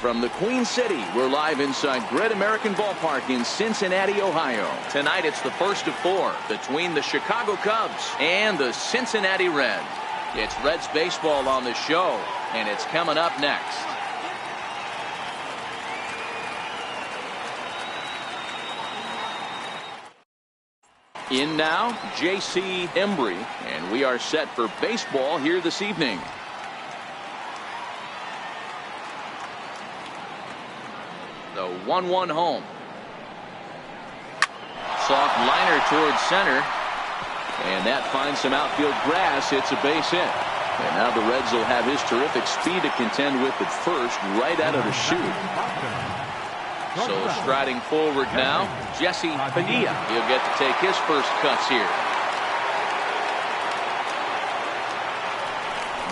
From the Queen City, we're live inside Great American Ballpark in Cincinnati, Ohio. Tonight it's the first of 4 between the Chicago Cubs and the Cincinnati Reds. It's Reds baseball on the show, and it's coming up next. In now, J.C. Embry, and we are set for baseball here this evening. The 1-1 home. Soft liner towards center. And that finds some outfield grass. It's a base hit. And now the Reds will have his terrific speed to contend with at first right out of the chute. So striding forward now, Jesse Padilla. He'll get to take his first cuts here.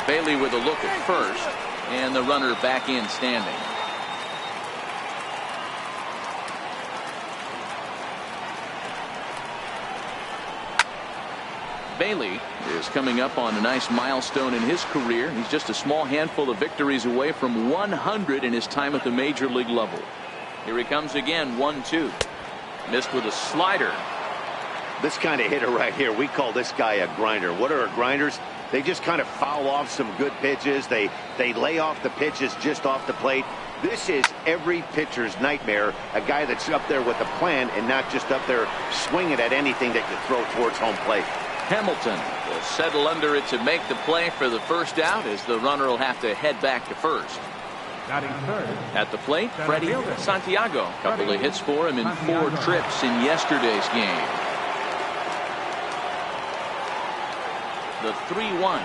Bailey with a look at first. And the runner back in standing. Bailey is coming up on a nice milestone in his career. He's just a small handful of victories away from 100 in his time at the major league level. Here he comes again, 1-2. Missed with a slider. This kind of hitter right here, we call this guy a grinder. What are grinders? They just kind of foul off some good pitches. They lay off the pitches just off the plate. This is every pitcher's nightmare, a guy that's up there with a plan and not just up there swinging at anything that you throw towards home plate. Hamilton will settle under it to make the play for the first out, as the runner will have to head back to first. At the plate, Freddie Santiago. A couple of hits for him in 4 trips in yesterday's game. The 3-1.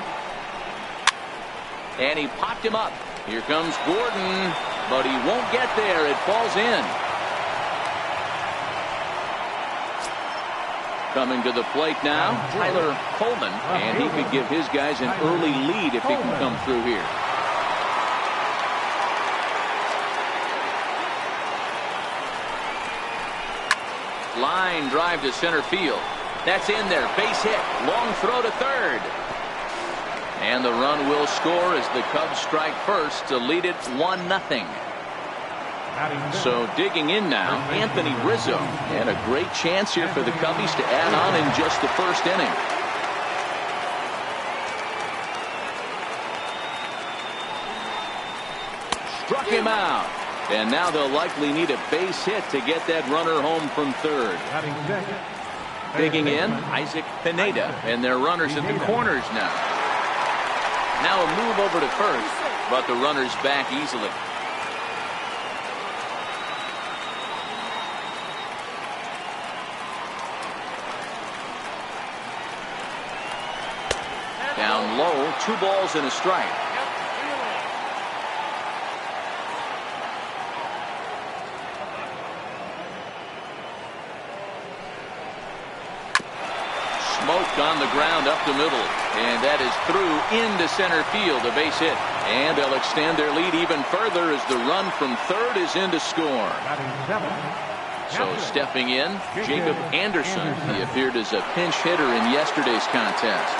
And he popped him up. Here comes Gordon, but he won't get there. It falls in. Coming to the plate now, Tyler Coleman, and he could give his guys an early lead if he can come through here. Line drive to center field. That's in there. Base hit. Long throw to third. And the run will score as the Cubs strike first to lead it 1-0. So digging in now, Anthony Rizzo. And a great chance here for the Cubbies to add on in just the first inning. Struck him out. And now they'll likely need a base hit to get that runner home from third. Digging in, Isaac Pineda. And their runners at the corners now. Now a move over to first, but the runner's back easily. Down low, 2 balls and a strike. Smoked on the ground up the middle, and that is through into center field, a base hit. And they'll extend their lead even further as the run from third is in to score. So stepping in, Jacob Anderson. He appeared as a pinch hitter in yesterday's contest.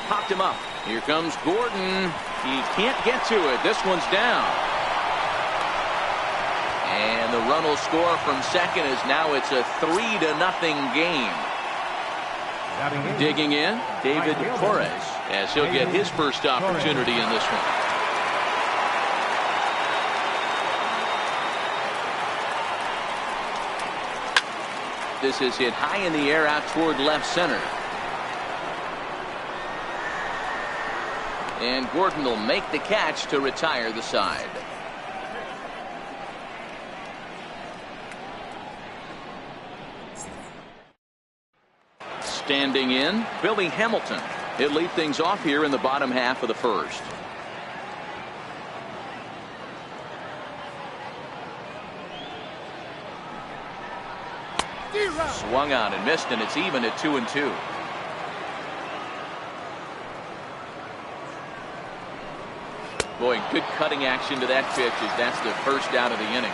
Popped him up. Here comes Gordon. He can't get to it. This one's down. And the run will score from second, as now it's a 3-0 game. Digging in, David Torres, as he'll get his first opportunity in this one. This is hit high in the air out toward left center. And Gordon will make the catch to retire the side. Standing in, Billy Hamilton. He'll lead things off here in the bottom half of the first. Swung on and missed, and it's even at 2-2. Boy, good cutting action to that pitch, as that's the first out of the inning.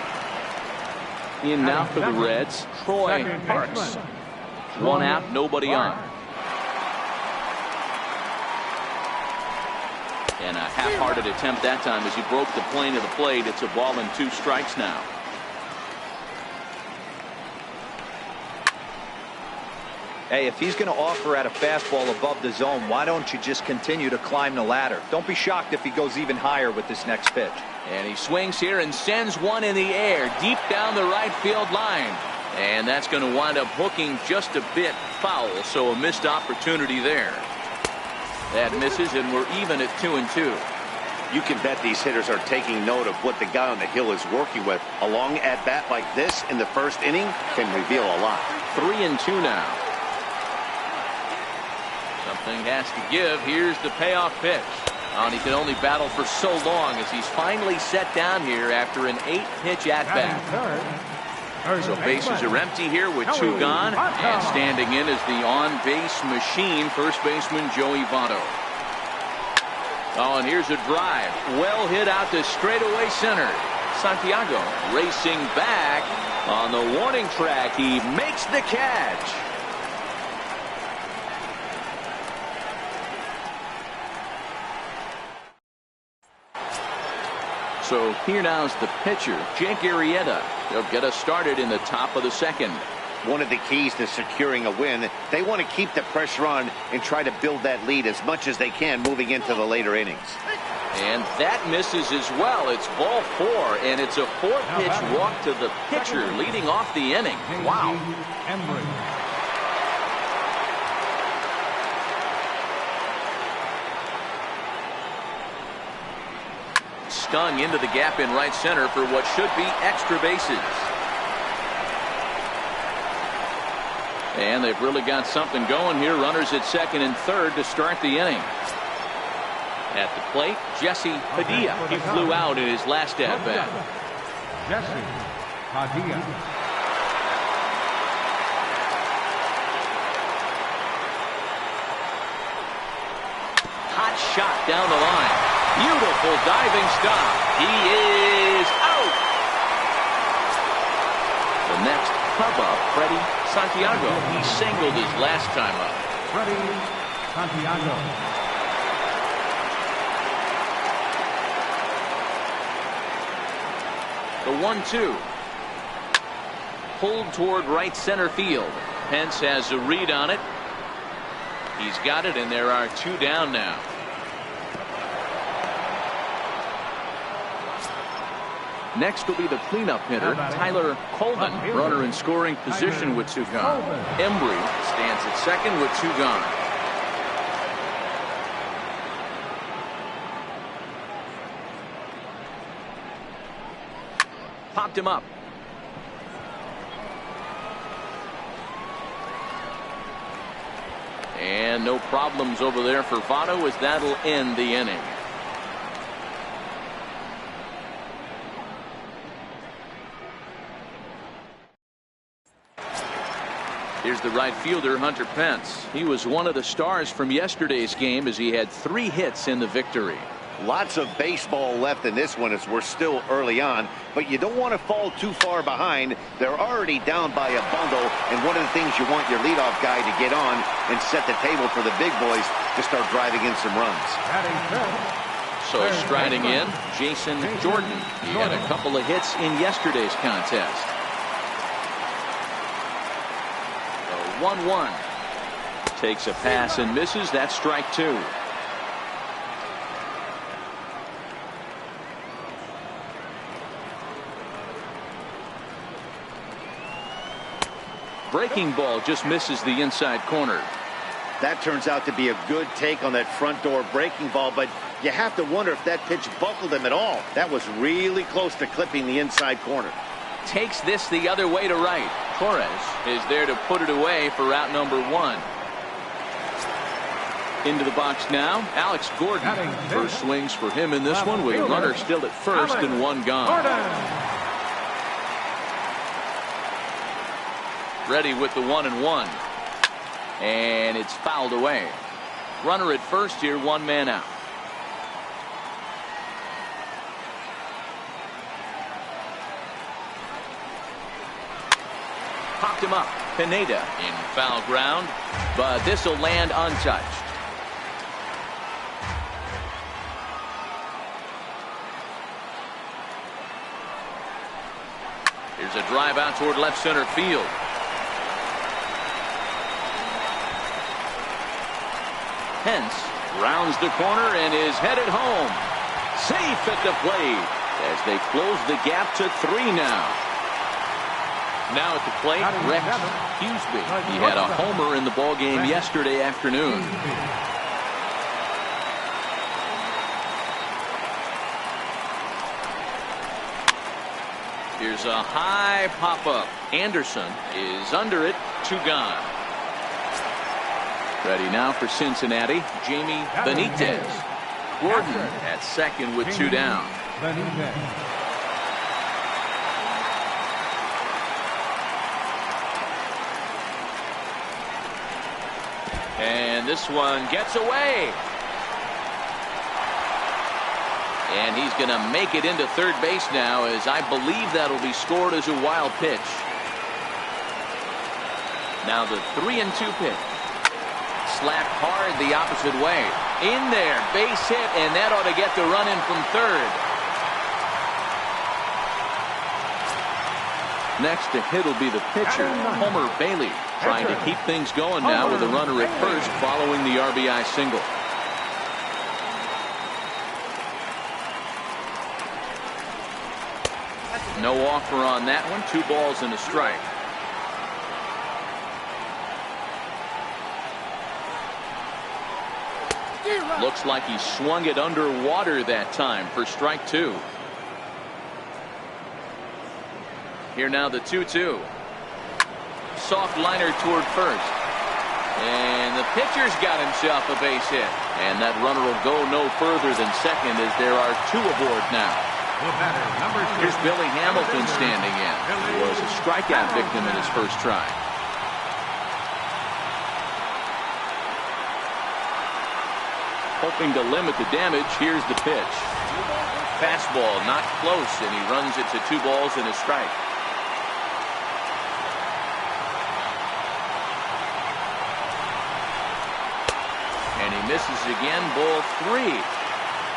In now for the Reds, Troy Parks. 1 out, nobody on. And a half-hearted attempt that time as he broke the plane of the plate. It's a ball and 2 strikes now. Hey, if he's going to offer at a fastball above the zone, why don't you just continue to climb the ladder? Don't be shocked if he goes even higher with this next pitch. And he swings here and sends one in the air deep down the right field line. And that's going to wind up hooking just a bit foul, so a missed opportunity there. That misses, and we're even at 2-2. You can bet these hitters are taking note of what the guy on the hill is working with. A long at-bat like this in the first inning can reveal a lot. 3-2 now. Something has to give. Here's the payoff pitch. And he can only battle for so long as he's finally set down here after an 8-pitch at-bat. So bases are empty here with 2 gone, and standing in is the on-base machine, first baseman Joey Votto. Oh, and here's a drive. Well hit out to straightaway center. Santiago racing back on the warning track. He makes the catch. So here now is the pitcher, Jake Arrieta. He'll get us started in the top of the second. One of the keys to securing a win, they want to keep the pressure on and try to build that lead as much as they can moving into the later innings. And that misses as well. It's ball 4, and it's a 4-pitch walk to the pitcher leading off the inning. Wow. Stung into the gap in right center for what should be extra bases. And they've really got something going here. Runners at second and third to start the inning. At the plate, Jesse Padilla. He flew out in his last at-bat. Jesse Padilla. Hot shot down the line. Beautiful diving stop. He is out. The next Cub up, Freddie Santiago. He singled his last time up. Freddie Santiago. The 1-2. Pulled toward right center field. Pence has a read on it. He's got it, and there are 2 down now. Next will be the cleanup hitter, Tyler Colvin. Runner in scoring position with 2 gone. Embry stands at second with 2 gone. Popped him up. And no problems over there for Votto as that'll end the inning. Here's the right fielder, Hunter Pence. He was one of the stars from yesterday's game as he had 3 hits in the victory. Lots of baseball left in this one as we're still early on, but you don't want to fall too far behind. They're already down by a bundle, and one of the things you want your leadoff guy to get on and set the table for the big boys to start driving in some runs. So striding in, Jason Jordan. He had a couple of hits in yesterday's contest. 1-1. Takes a pass and misses. That's strike 2. Breaking ball just misses the inside corner. That turns out to be a good take on that front door breaking ball, but you have to wonder if that pitch buckled him at all. That was really close to clipping the inside corner. Takes this the other way to right. Torres is there to put it away for out number 1. Into the box now, Alex Gordon. First swings for him in this one with a runner still at first and 1 gone. Ready with the 1-1. And it's fouled away. Runner at first here, 1 man out. Popped him up. Pineda in foul ground, but this will land untouched. Here's a drive out toward left center field. Pence rounds the corner and is headed home. Safe at the plate as they close the gap to 3 now. Now at the plate, Rex Huseby. He had a homer in the ballgame yesterday afternoon. Here's a high pop-up. Anderson is under it, 2 gone. Ready now for Cincinnati, Jamie Benitez. Gordon at second with 2 down. And this one gets away. And he's going to make it into third base now, as I believe that'll be scored as a wild pitch. Now the 3-2 pitch. Slapped hard the opposite way. In there, base hit, and that ought to get the run in from third. Next to hit will be the pitcher, Homer Bailey, trying to keep things going now with a runner at first following the RBI single. No offer on that one. 2 balls and a strike. Looks like he swung it underwater that time for strike 2. Here now the 2-2. Soft liner toward first. And the pitcher's got himself a base hit. And that runner will go no further than second, as there are 2 aboard now. Here's Billy Hamilton standing in. He was a strikeout victim in his first try. Hoping to limit the damage, here's the pitch. Fastball not close, and he runs it to 2 balls and a strike. And he misses again, ball 3.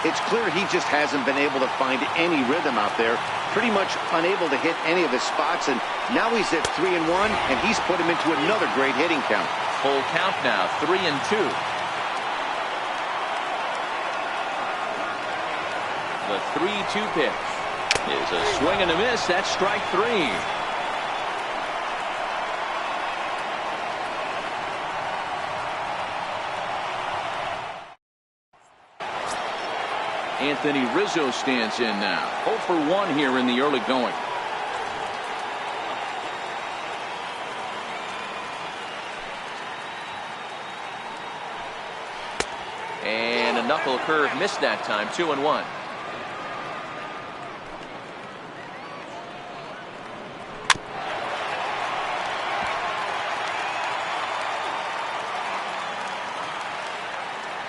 It's clear he just hasn't been able to find any rhythm out there. Pretty much unable to hit any of his spots, and now he's at 3-1, and he's put him into another great hitting count. Full count now, 3-2. The 3-2 pitch is a swing and a miss. That's strike 3. Anthony Rizzo stands in now. 0 for 1 here in the early going. And a knuckle curve missed that time. 2-1.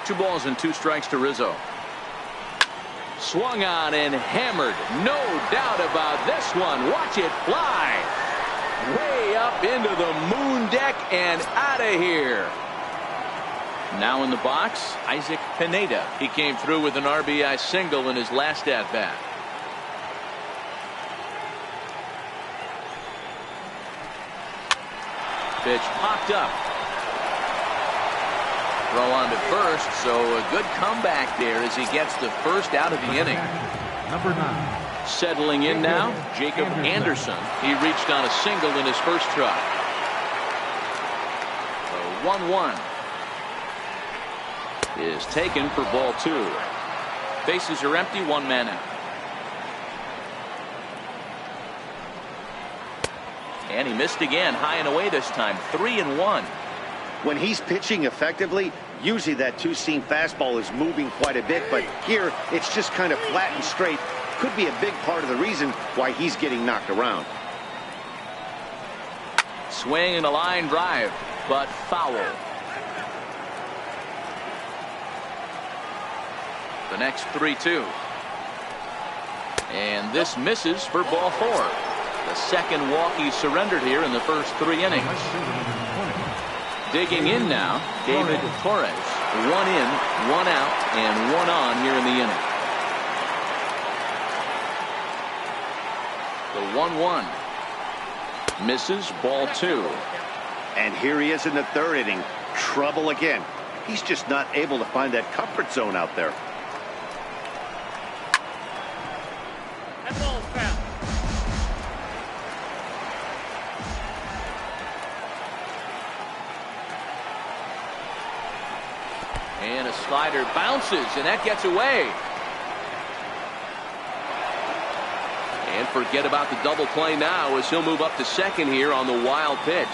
Two balls and 2 strikes to Rizzo. Swung on and hammered. No doubt about this one. Watch it fly. Way up into the moon deck and out of here. Now in the box, Isaac Pineda. He came through with an RBI single in his last at-bat. Pitch popped up. Throw on to first, so a good comeback there as he gets the first out of the inning. Number 9. Settling in now, Jacob Anderson. He reached on a single in his first try. The 1-1 is taken for ball 2. Bases are empty, 1 man out. And he missed again, high and away this time, 3-1. When he's pitching effectively, usually that 2-seam fastball is moving quite a bit, but here it's just kind of flat and straight. Could be a big part of the reason why he's getting knocked around. Swing and a line drive, but foul. The next 3-2. And this misses for ball 4. The second walk he surrendered here in the first 3 innings. Digging in now, David Torres. 1 in, 1 out, and 1 on here in the inning. The 1-1. Misses, ball 2. And here he is in the 3rd inning. Trouble again. He's just not able to find that comfort zone out there. That ball's foul. And a slider bounces, and that gets away. And forget about the double play now as he'll move up to second here on the wild pitch.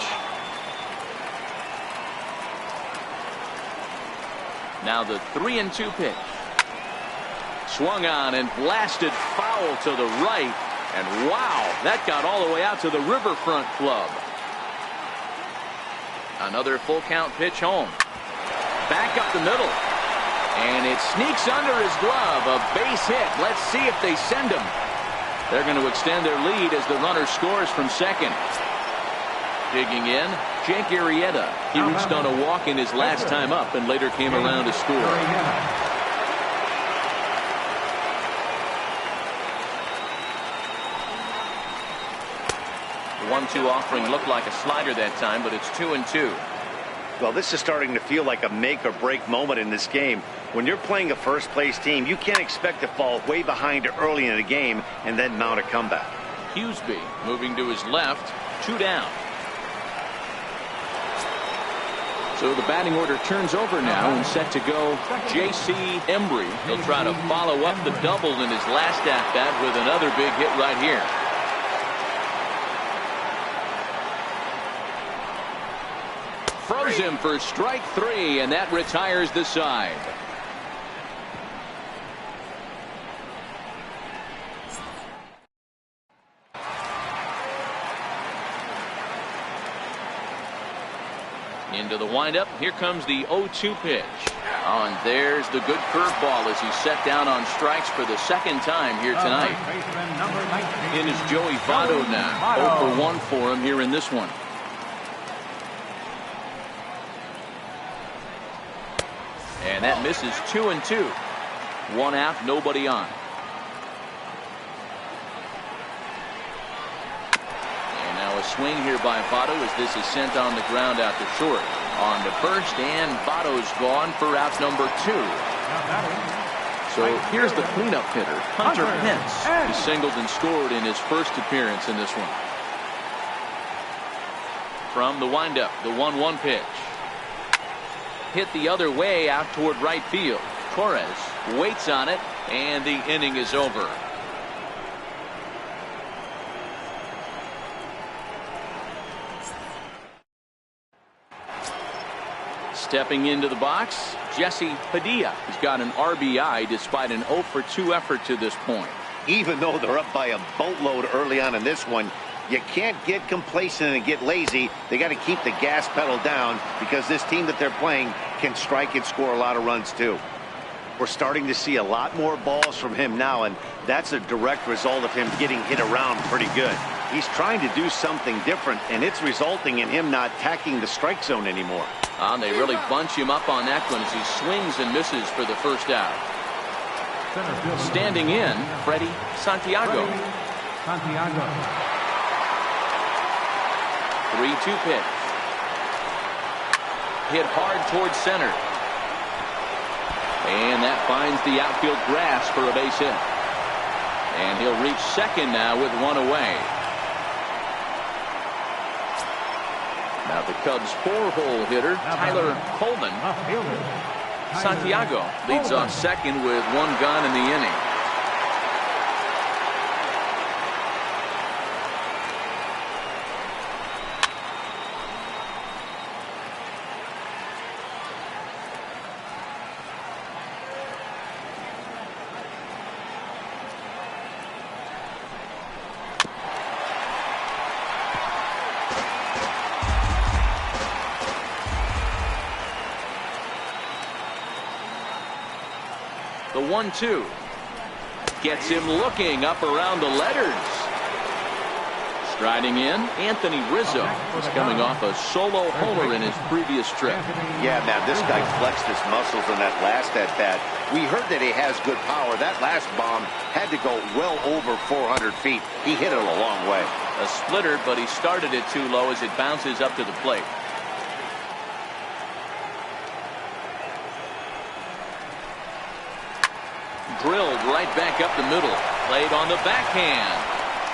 Now the 3-2 pitch. Swung on and blasted foul to the right. And wow, that got all the way out to the Riverfront Club. Another full count pitch home. Back up the middle. And it sneaks under his glove. A base hit. Let's see if they send him. They're going to extend their lead as the runner scores from second. Digging in, Jake Arrieta. He reached on a walk in his last time up and later came around to score. 1-2 offering looked like a slider that time, but it's 2-2. Well, this is starting to feel like a make or break moment in this game. When you're playing a first place team, you can't expect to fall way behind early in the game and then mount a comeback. Huseby moving to his left, 2 down. So the batting order turns over now and set to go J.C. Embry. He'll try to follow up the double in his last at bat with another big hit right here. Froze him for strike 3, and that retires the side. Into the windup. Here comes the 0-2 pitch. Oh, and there's the good curveball as he's set down on strikes for the second time here tonight. In is Joey Votto now. 0-for-1 for him here in this one. And that misses 2-2. 1 out, nobody on. And now a swing here by Votto as this is sent on the ground out to short. On to first, and Votto's gone for out number 2. So here's the cleanup hitter, Hunter Pence. He singled and scored in his first appearance in this one. From the windup, the 1-1 pitch. Hit the other way out toward right field. Torres waits on it, and the inning is over. Stepping into the box, Jesse Padilla. He's got an RBI despite an 0-for-2 effort to this point. Even though they're up by a boatload early on in this one, you can't get complacent and get lazy. They got to keep the gas pedal down because this team that they're playing can strike and score a lot of runs too. We're starting to see a lot more balls from him now, and that's a direct result of him getting hit around pretty good. He's trying to do something different, and it's resulting in him not attacking the strike zone anymore. They really bunch him up on that one as he swings and misses for the first out. Standing in, Freddie Santiago. 3-2 pitch. Hit hard towards center. And that finds the outfield grass for a base hit. And he'll reach second now with 1 away. Now the Cubs' 4-hole hitter, Tyler Coleman. Santiago leads off second with 1 gone in the inning. The 1-2 gets him looking up around the letters. Striding in, Anthony Rizzo is coming off a solo homer in his previous trip. Yeah, man, this guy flexed his muscles in that last at bat. We heard that he has good power. That last bomb had to go well over 400 feet. He hit it a long way. A splitter, but he started it too low as it bounces up to the plate. Drilled right back up the middle. Played on the backhand.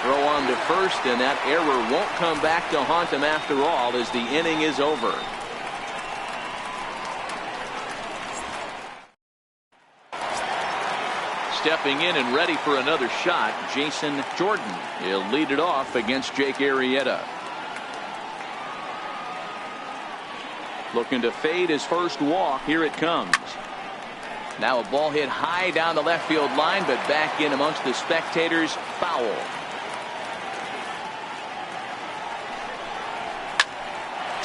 Throw on to first, and that error won't come back to haunt him after all as the inning is over. Stepping in and ready for another shot, Jason Jordan. He'll lead it off against Jake Arrieta. Looking to fade his first walk. Here it comes. Now a ball hit high down the left field line, but back in amongst the spectators. Foul.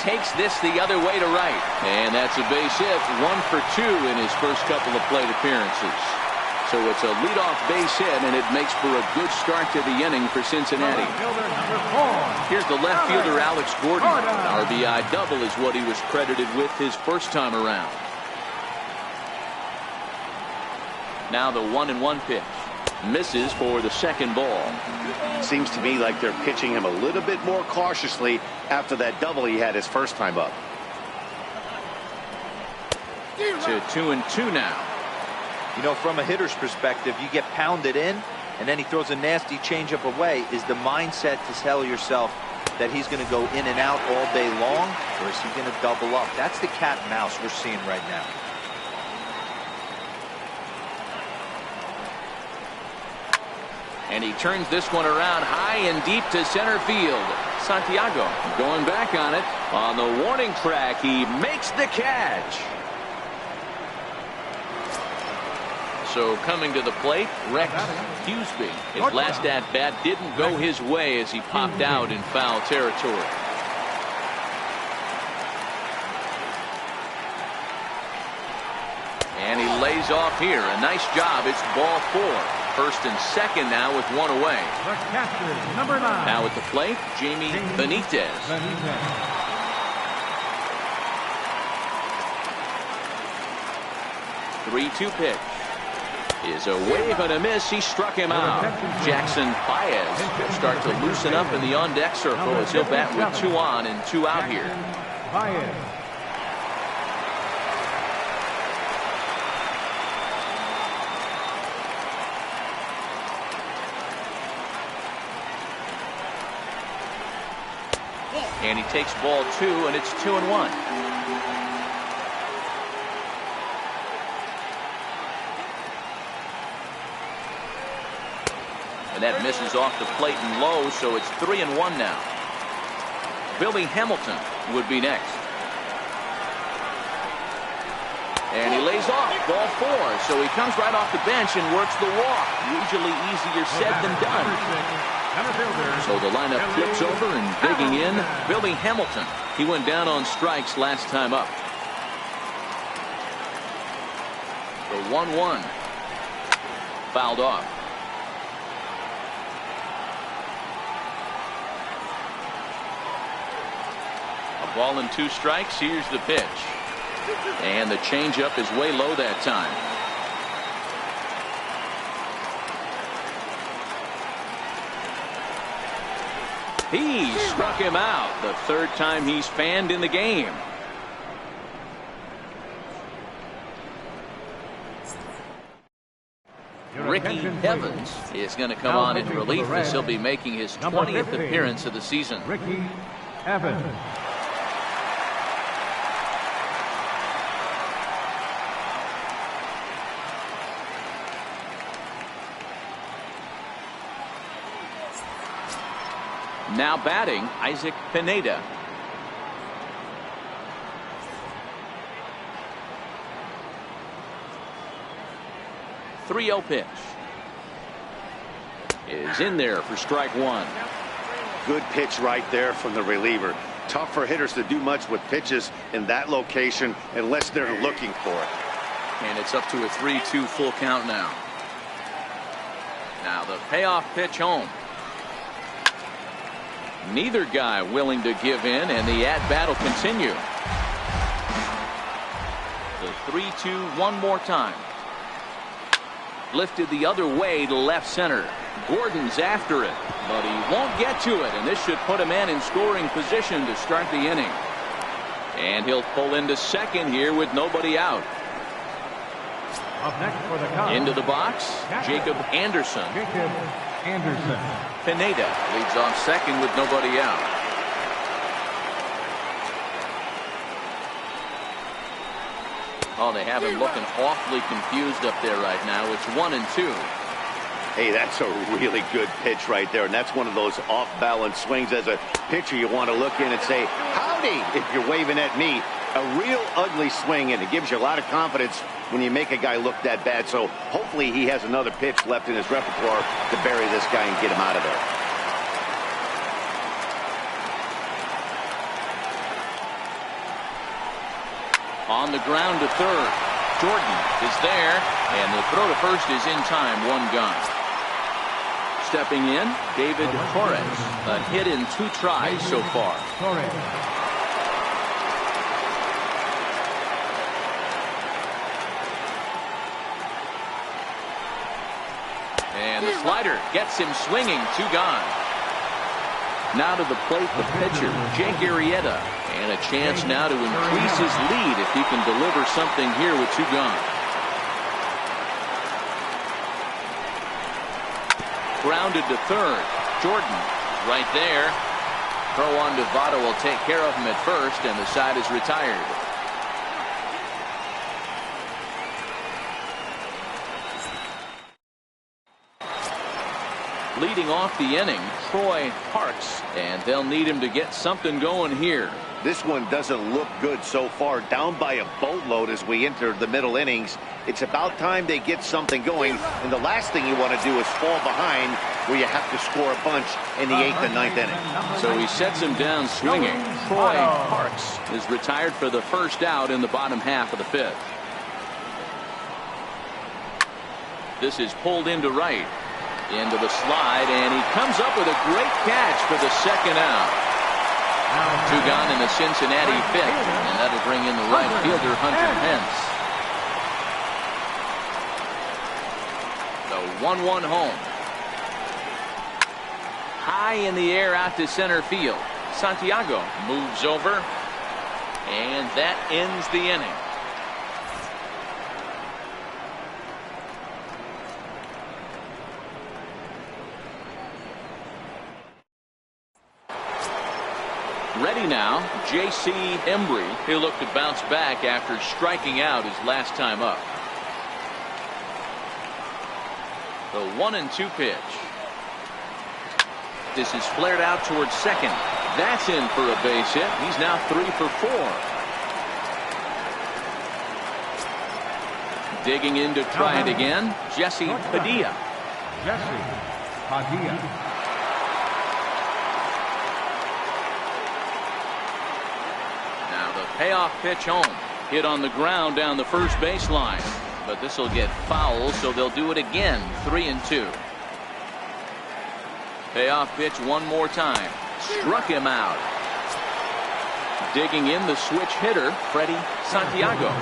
Takes this the other way to right. And that's a base hit. 1 for 2 in his first couple of plate appearances. So it's a leadoff base hit, and it makes for a good start to the inning for Cincinnati. Here's the left fielder, Alex Gordon. RBI double is what he was credited with his first time around. Now the 1-1 pitch. Misses for the second ball. Seems to me like they're pitching him a little bit more cautiously after that double he had his first time up. To 2-2 now. You know, from a hitter's perspective, you get pounded in, and then he throws a nasty changeup away. Is the mindset to tell yourself that he's going to go in and out all day long, or is he going to double up? That's the cat and mouse we're seeing right now. And he turns this one around high and deep to center field. Santiago going back on it. On the warning track, he makes the catch. So coming to the plate, Rex Huseby. His last at-bat didn't go his way as he popped out in foul territory. And he lays off here. A nice job. It's ball 4. First and second now with one away. The catcher, number 9. Now at the plate, Jamie Benitez. 3-2 pitch. Is a wave and a miss. He struck him out. Jackson Baez will start to loosen up in the on-deck circle as he'll bat with 2 on and 2 out here. Baez. And he takes ball 2, and it's 2-1. And that misses off the plate and low, so it's 3-1 now. Billy Hamilton would be next. And he lays off ball 4, so he comes right off the bench and works the walk. Usually easier said than done. So the lineup flips over and digging in, Billy Hamilton. He went down on strikes last time up. The 1-1. Fouled off. A ball and 2 strikes. Here's the pitch. And the changeup is way low that time. He struck him out. The 3rd time he's fanned in the game. Ricky Evans is going to come on in relief as he'll be making his 20th appearance of the season. Ricky Evans. Now batting, Isaac Pineda. The 3-0 pitch is in there for strike 1. Good pitch right there from the reliever. Tough for hitters to do much with pitches in that location unless they're looking for it. And it's up to a 3-2 full count now. Now the payoff pitch home. Neither guy willing to give in, and the at-bat will continue. The 3-2 one more time. Lifted the other way to left center. Gordon's after it, but he won't get to it, and this should put a man in scoring position to start the inning. And he'll pull into second here with nobody out. Up next for the Cubs, Into the box, Jacob Anderson. Jacob Anderson. Pineda leads off second with nobody out. Oh, they have him looking awfully confused up there right now. It's 1-2. Hey, that's a really good pitch right there, and that's one of those off-balance swings. As a pitcher, you want to look in and say, howdy, if you're waving at me. A real ugly swing, and it gives you a lot of confidence when you make a guy look that bad. So hopefully he has another pitch left in his repertoire to bury this guy and get him out of there. On the ground to third. Jordan is there, and the throw to first is in time. One gone. Stepping in, David Torres. A hit in 2 tries so far. Torres. And the slider gets him swinging. 2 gone. Now to the plate, the pitcher, Jake Arrieta. And a chance now to increase his lead if he can deliver something here with 2 gone. Grounded to third. Jordan right there. Throw on to Votto will take care of him at first, and the side is retired. Leading off the inning, Troy Parks, and they'll need him to get something going here. This one doesn't look good so far. Down by a boatload as we enter the middle innings. It's about time they get something going, and the last thing you want to do is fall behind where you have to score a bunch in the 8th and 9th inning. So he sets him down swinging. Troy Parks is retired for the first out in the bottom half of the 5th. This is pulled into right. Into the slide, and he comes up with a great catch for the second out. 2 gone in the Cincinnati 5th, and that'll bring in the right fielder, Hunter Hence. The 1-1 home. High in the air out to center field. Santiago moves over, and that ends the inning. Ready now, J.C. Embry. He'll look to bounce back after striking out his last time up. The 1-2 pitch. This is flared out towards second. That's in for a base hit. He's now 3 for 4. Digging in to try it again, Jesse Padilla. Jesse Padilla. Payoff pitch home. Hit on the ground down the first baseline. But this will get foul, so they'll do it again. 3-2. Payoff pitch one more time. Struck him out. Digging in the switch hitter, Freddie Santiago.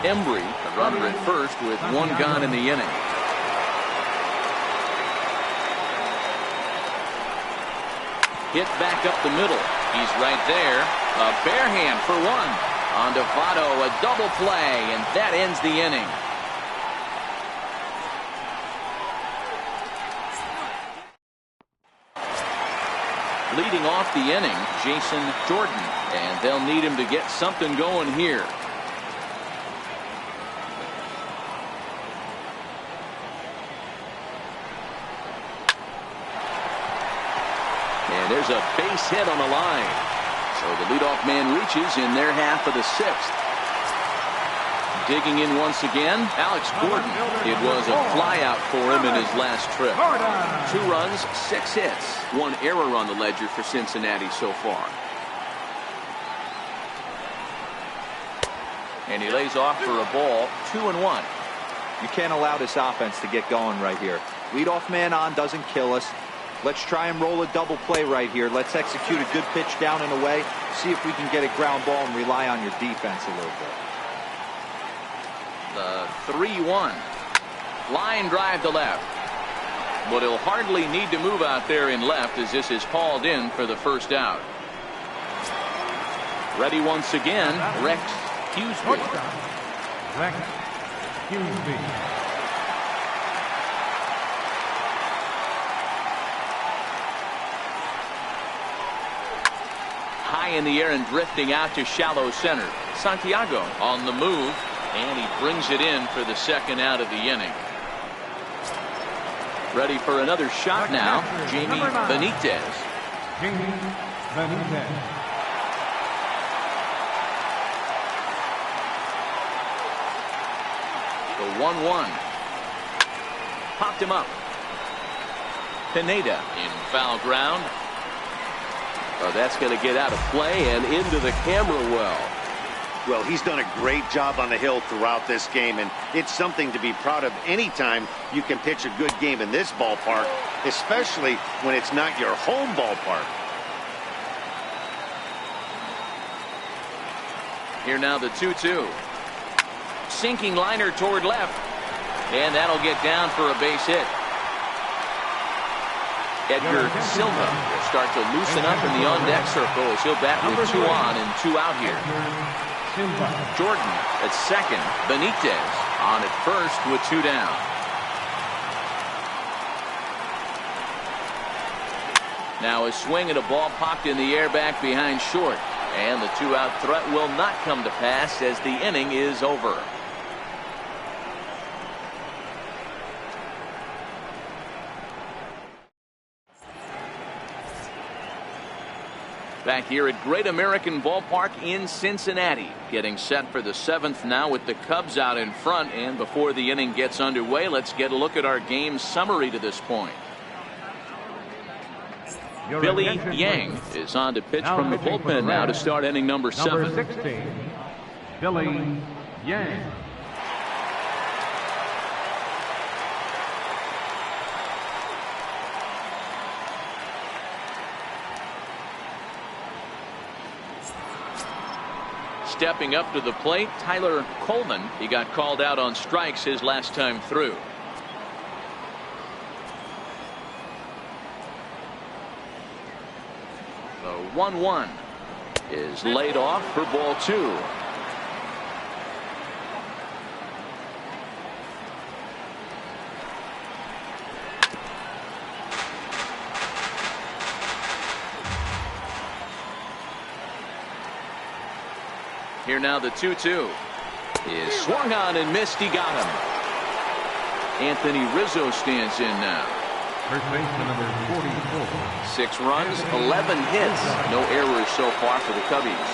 Embry, the runner at first with 1 gone in the inning. Hit back up the middle. He's right there. A bare hand for 1. On to Votto, a double play, and that ends the inning. Leading off the inning, Jason Jordan, and they'll need him to get something going here. And there's a base hit on the line. So the leadoff man reaches in their half of the 6th. Digging in once again, Alex Gordon. It was a flyout for him in his last trip. 2 runs, 6 hits. 1 error on the ledger for Cincinnati so far. And he lays off for a ball. 2-1. You can't allow this offense to get going right here. Leadoff man on doesn't kill us. Let's try and roll a double play right here. Let's execute a good pitch down and away. See if we can get a ground ball and rely on your defense a little bit. The 3-1. Line drive to left. but he'll hardly need to move out there in left as this is hauled in for the first out. Ready once again, Rex Huseby. Rex Huseby. High in the air and drifting out to shallow center. Santiago on the move, and he brings it in for the second out of the inning. Ready for another shot now, Jamie Benitez. Jamie Benitez. The 1-1. Popped him up. Pineda in foul ground. Oh, that's going to get out of play and into the camera well. Well, he's done a great job on the hill throughout this game, and it's something to be proud of anytime you can pitch a good game in this ballpark, especially when it's not your home ballpark. Here now the 2-2. Sinking liner toward left, and that'll get down for a base hit. Edgar Silva will start to loosen up in the on-deck circle as he'll bat with 2 on and 2 out here. Jordan at second. Benitez on at first with 2 down. Now a swing and a ball popped in the air back behind short. And the 2-out threat will not come to pass as the inning is over. Back here at Great American Ballpark in Cincinnati, getting set for the 7th now with the Cubs out in front. And before the inning gets underway, let's get a look at our game summary to this point. Billy Yang is on to pitch from the bullpen now to start inning number 7. Number 16, Billy Yang. Stepping up to the plate, Tyler Coleman. He got called out on strikes his last time through. The 1-1 is laid off for ball 2. Here now the 2-2 is swung on and missed. He got him. Anthony Rizzo stands in now. First baseman number 44. 6 runs, 11 hits. No errors so far for the Cubbies.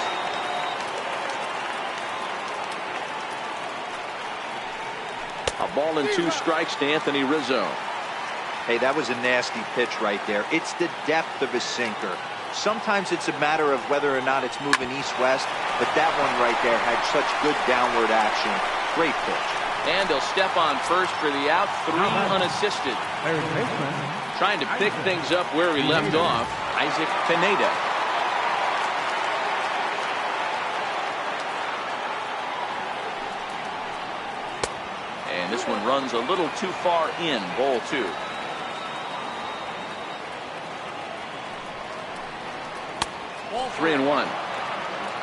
A ball and 2 strikes to Anthony Rizzo. Hey, that was a nasty pitch right there. It's the depth of his sinker. Sometimes it's a matter of whether or not it's moving east-west, but that one right there had such good downward action. Great pitch. And he'll step on first for the out. 3 unassisted. Third baseman. Trying to pick things up where he left off, Isaac Pineda. And this one runs a little too far in, ball 2. Ball 3-1.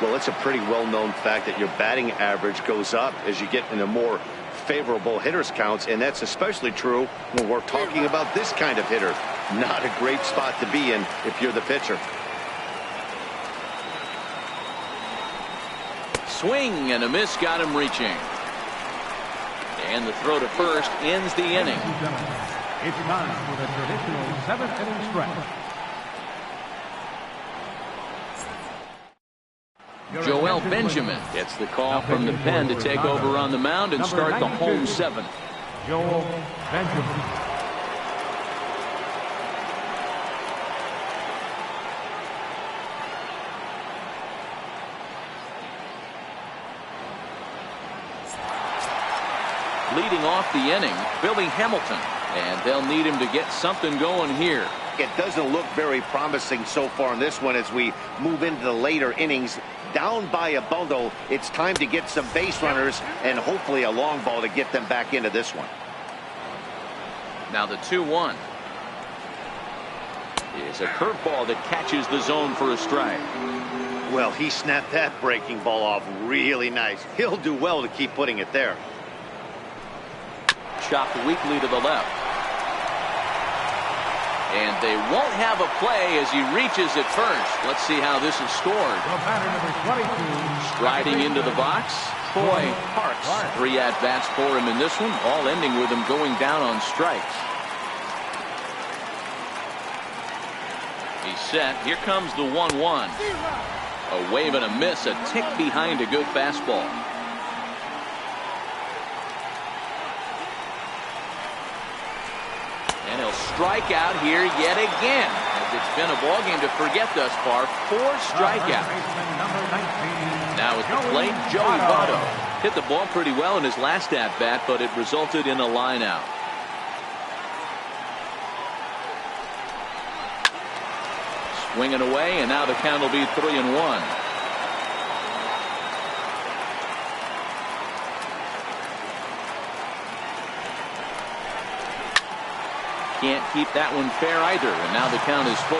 Well, it's a pretty well-known fact that your batting average goes up as you get into more favorable hitters counts, and that's especially true when we're talking about this kind of hitter. Not a great spot to be in if you're the pitcher. Swing and a miss got him reaching. And the throw to first ends the inning. It's time for the traditional 7th inning stretch. Joel Benjamin gets the call from the pen to take over on the mound and start the home 7th. Joel Benjamin. Leading off the inning, Billy Hamilton, and they'll need him to get something going here. It doesn't look very promising so far in this one as we move into the later innings. Down by a bundle, it's time to get some base runners and hopefully a long ball to get them back into this one. Now the 2-1. is a curveball that catches the zone for a strike. Well, he snapped that breaking ball off really nice. He'll do well to keep putting it there. Chopped weakly to the left. And they won't have a play as he reaches at first. Let's see how this is scored. Striding into the box, Troy Parks. 3 at-bats for him in this one, all ending with him going down on strikes. He's set. Here comes the 1-1. A wave and a miss, a tick behind a good fastball. And he'll strike out here yet again. As it's been a ball game to forget thus far. 4 strikeouts. Now at the plate, Joey Votto hit the ball pretty well in his last at bat, but it resulted in a line out. Swinging away, and now the count will be 3-1. Can't keep that one fair either, and now the count is full.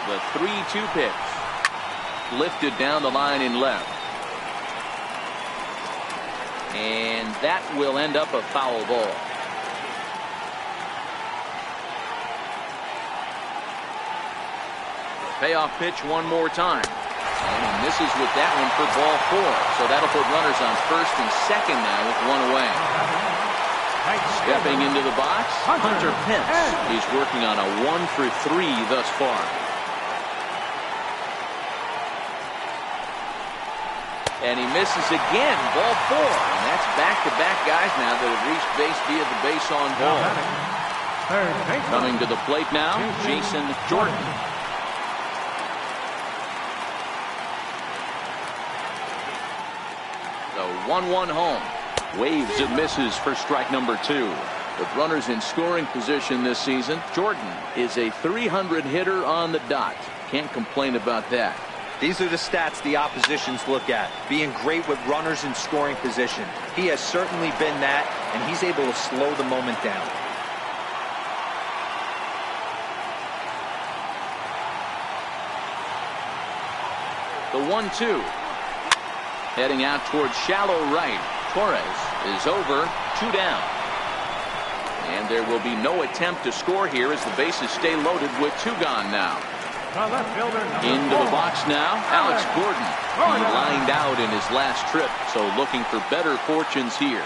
The 3-2 pitch. Lifted down the line in left. And that will end up a foul ball. Payoff pitch one more time. And he misses with that one for ball 4. So that'll put runners on first and second now with 1 away. Stepping into the box, Hunter Pence. He's working on a 1-for-3 thus far. And he misses again, ball 4. And that's back-to-back guys now that have reached base via the base on ball. Coming to the plate now, Jason Jordan. The 1-1 home. Waves and misses for strike number 2. With runners in scoring position this season, Jordan is a 300 hitter on the dot. Can't complain about that. These are the stats the oppositions look at. Being great with runners in scoring position. He has certainly been that, and he's able to slow the moment down. The 1-2. Heading out towards shallow right. Torres is over, 2 down. And there will be no attempt to score here as the bases stay loaded with 2 gone now. Into the box now, Alex Gordon. He lined out in his last trip, so looking for better fortunes here.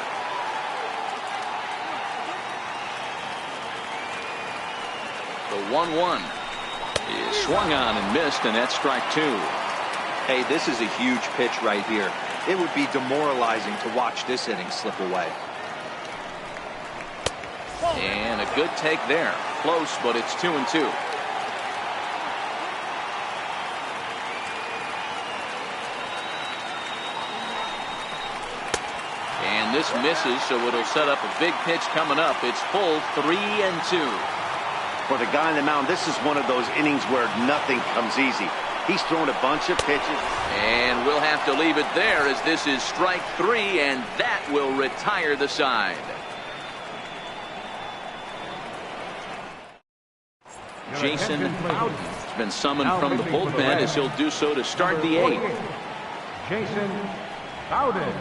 The 1-1 is swung on and missed, and that's strike 2. Hey, this is a huge pitch right here. It would be demoralizing to watch this inning slip away. And a good take there. Close, but it's 2-2. And this misses, so it'll set up a big pitch coming up. It's full, 3-2. For the guy on the mound, this is one of those innings where nothing comes easy. He's thrown a bunch of pitches. And we'll have to leave it there as this is strike 3, and that will retire the side. Jason Bowden has been summoned from the bullpen as he'll do so to start the 8th. Jason Bowden.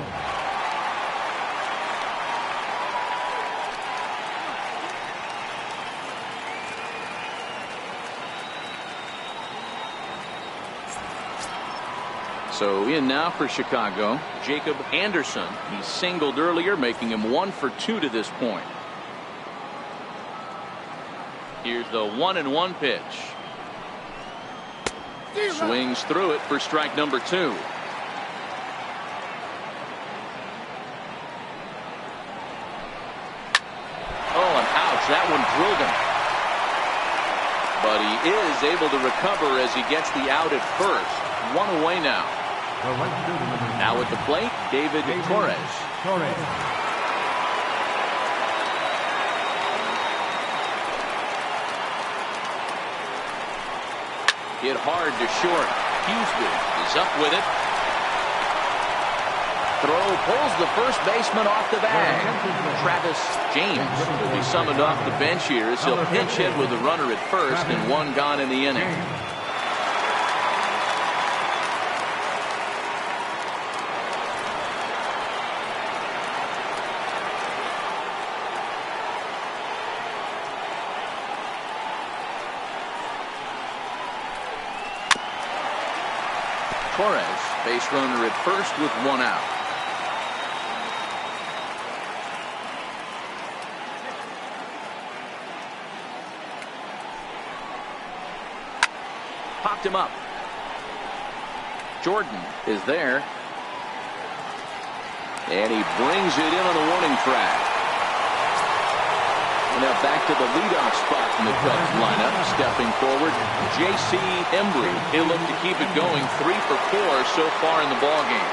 So in now for Chicago, Jacob Anderson. He singled earlier, making him 1 for 2 to this point. Here's the 1-1 pitch. Swings through it for strike number 2. Oh, and ouch, that one drilled him. But he is able to recover as he gets the out at first. 1 away now. Now at the plate, David Torres. Hit hard to short. Houston is up with it. Throw pulls the first baseman off the bag. Travis James will be summoned off the bench here as he'll pinch hit with a runner at first and one gone in the inning. Torres, base runner at first with one out. Popped him up. Jordan is there. And he brings it in on a warning track. And now back to the leadoff spot in the Cubs lineup. Stepping forward, J.C. Embry. He'll look to keep it going. 3 for 4 so far in the ballgame.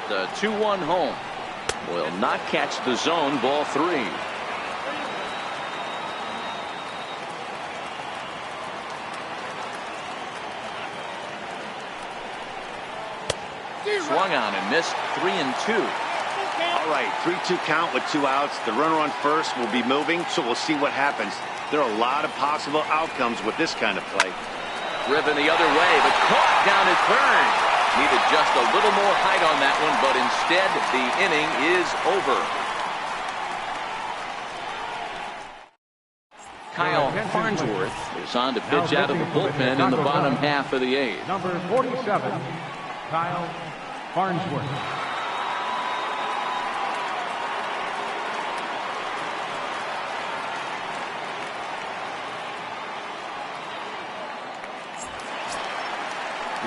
The 2-1 home will not catch the zone. Ball 3. Swung on and missed. 3-2. All right, 3-2 count with 2 outs. The runner on first will be moving, so we'll see what happens. There are a lot of possible outcomes with this kind of play. Driven the other way, but caught down at third. Needed just a little more height on that one, but instead the inning is over. Kyle Farnsworth is on to pitch out of the bullpen in the bottom half of the 8th. Number 47, Kyle Farnsworth.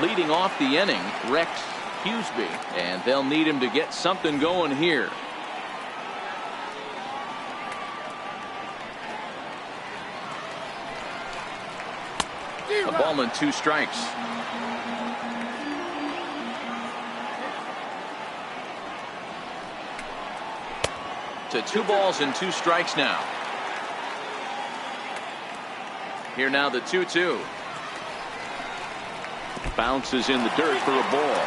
Leading off the inning, Rex Huseby, and they'll need him to get something going here. A ball and 2 strikes. To 2 balls and 2 strikes now. Here now the 2-2. Bounces in the dirt for a ball.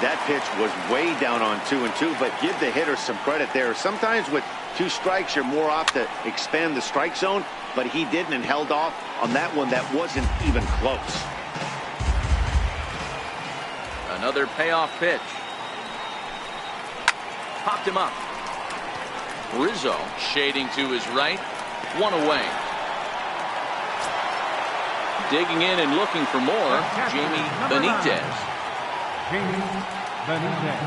That pitch was way down on 2-2, but give the hitter some credit there. Sometimes with 2 strikes, you're more off to expand the strike zone, but he didn't and held off on that one that wasn't even close. Another payoff pitch. Popped him up. Rizzo shading to his right. 1 away. Digging in and looking for more, Jamie Benitez. Jamie Benitez.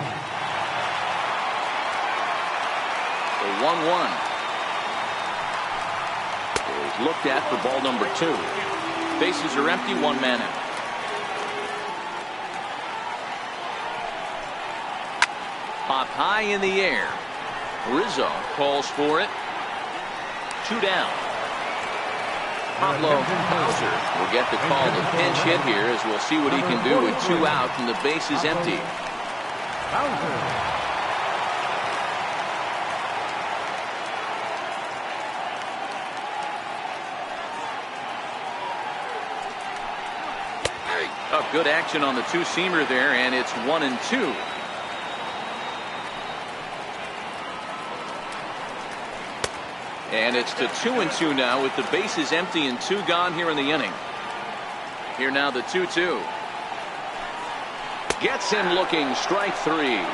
The 1-1 is looked at for ball number 2. Bases are empty, 1 man out. Popped high in the air. Rizzo calls for it. 2 down. Pablo Bowser will get the call to pinch hit here as we'll see what he can do with 2 outs and the base is empty. Oh, good action on the 2-seamer there, and it's 1-2. And it's to 2-2 now with the bases empty and 2 gone here in the inning. Here now the 2-2. Gets him looking. Strike 3.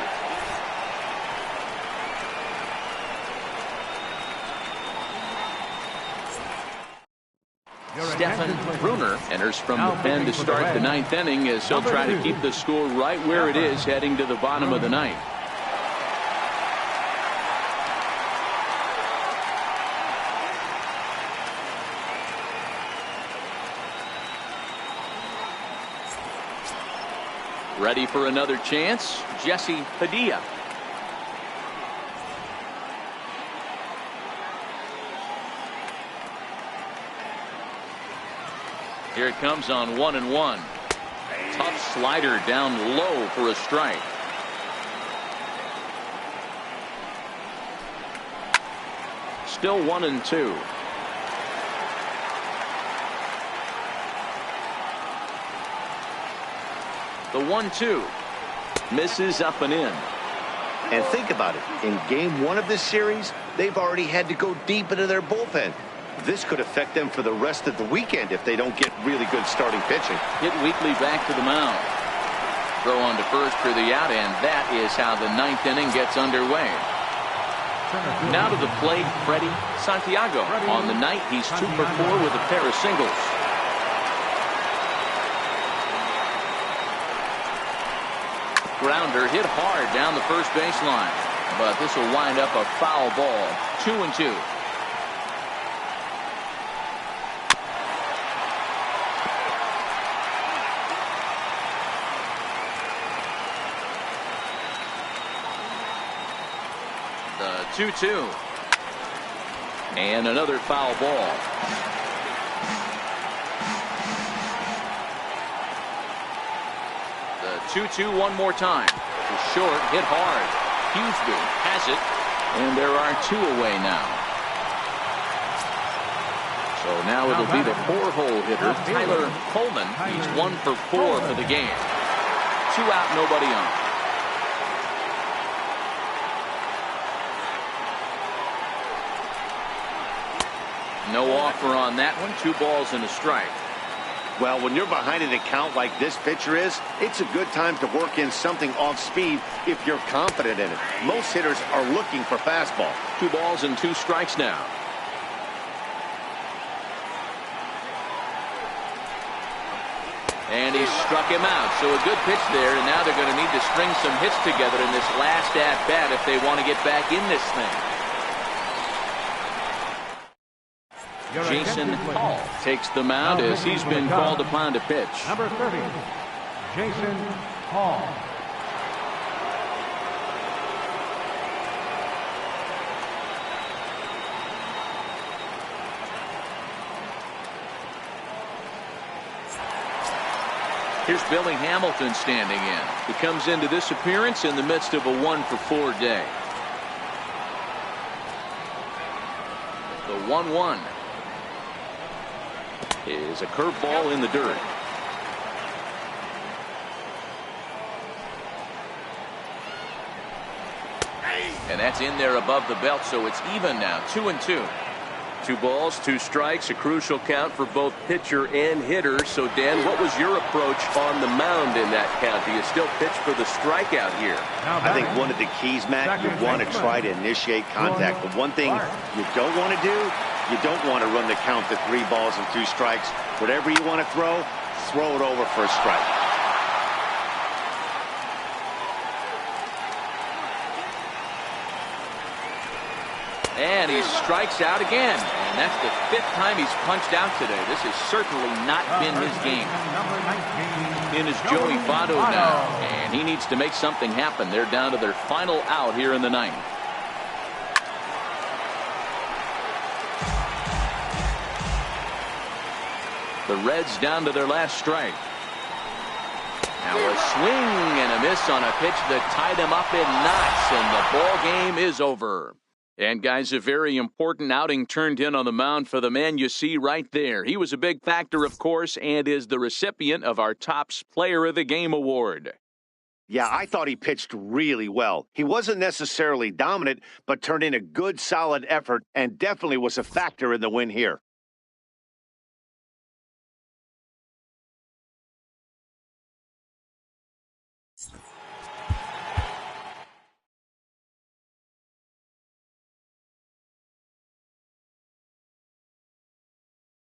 Stefan Bruner enters from the pen to start the 9th inning as he'll try to keep the score right where it is heading to the bottom of the 9th. Ready for another chance, Jesse Padilla. Here it comes on 1-1. Tough slider down low for a strike. Still 1-2. The 1-2. Misses up and in. And think about it. In game 1 of this series, they've already had to go deep into their bullpen. This could affect them for the rest of the weekend if they don't get really good starting pitching. Hit weekly back to the mound. Throw on to first for the out, and that is how the 9th inning gets underway. Now to the plate, Freddie Santiago. On the night, he's 2 for 4 with a pair of singles. Grounder hit hard down the first baseline, but this will wind up a foul ball. 2-2. The 2-2. And another foul ball. The 2-2 one more time. Short, hit hard. Hughesby has it, and there are 2 away now. So now it'll be the 4-hole hitter, Tyler Coleman. He's 1 for 4 for the game. 2 out, nobody on. No offer on that one. 2 balls and a strike. Well, when you're behind an account like this pitcher is, it's a good time to work in something off speed if you're confident in it. Most hitters are looking for fastball. 2 balls and 2 strikes now. And he struck him out. So a good pitch there, and now they're going to need to string some hits together in this last at-bat if they want to get back in this thing. Jason Hall takes the mound as he's been called upon to pitch. Number 30, Jason Hall. Here's Billy Hamilton standing in. He comes into this appearance in the midst of a 1 for 4 day. The 1-1. Is a curveball in the dirt. And that's in there above the belt, so it's even now. 2-2. 2 balls, 2 strikes, a crucial count for both pitcher and hitter. So, Dan, what was your approach on the mound in that count? Do you still pitch for the strikeout here? I think one of the keys, Matt, you want to try to initiate contact. The one thing you don't want to do, you don't want to run the count to 3 balls and 2 strikes. Whatever you want to throw it over for a strike. And he strikes out again. And that's the 5th time he's punched out today. This has certainly not been his game. In is Joey Votto now. And he needs to make something happen. They're down to their final out here in the 9th. The Reds down to their last strike. Now a swing and a miss on a pitch that tied him up in knots, and the ball game is over. And guys, a very important outing turned in on the mound for the man you see right there. He was a big factor, of course, and is the recipient of our Topps Player of the Game award. Yeah, I thought he pitched really well. He wasn't necessarily dominant, but turned in a good, solid effort and definitely was a factor in the win here.